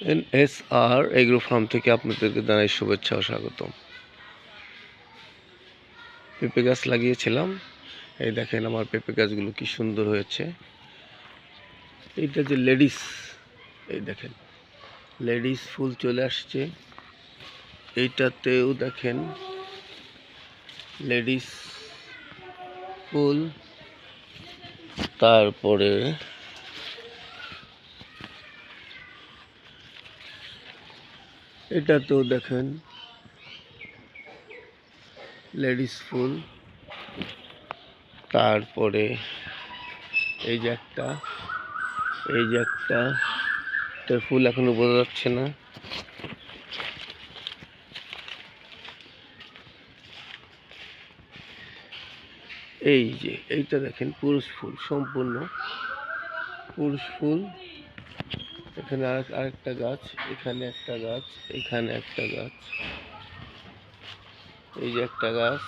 NSR agro farm থেকে আপনাদেরকে জানাই শুভেচ্ছা ও স্বাগতম। পেঁপে গাছ লাগিয়েছিলাম, এই দেখেন আমার পেঁপে গাছগুলো কি সুন্দর হয়েছে। এইটা যে লেডিস, এই দেখেন লেডিস ফুল চলে আসছে। এইটাতেও দেখেন লেডিস ফুল, তারপরে এটাতেও দেখেন লেডিস ফুল, তারপরে এই যে একটা ফুল এখনো বোঝা যাচ্ছে না। এই যে এইটা দেখেন পুরুষ ফুল, সম্পূর্ণ পুরুষ ফুল। এখানে আরেকটা গাছ, এখানে একটা গাছ, এখানে একটা গাছ, এই যে একটা গাছ,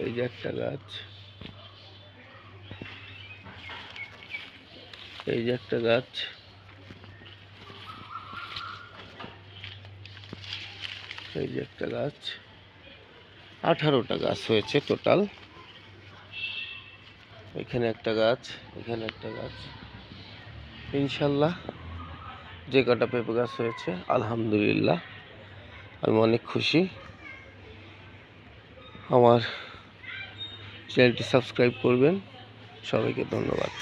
এই যে একটা গাছ, এই যে একটা গাছ, এই যে একটা গাছ। 18টা গাছ হয়েছে টোটাল। এখানে একটা গাছ, এখানে একটা গাছ। ইনশাল্লাহ যে কটা পেঁপে গাছ হয়েছে আলহামদুলিল্লাহ আমি অনেক খুশি। আমার চ্যানেলটি সাবস্ক্রাইব করবেন। সবাইকে ধন্যবাদ।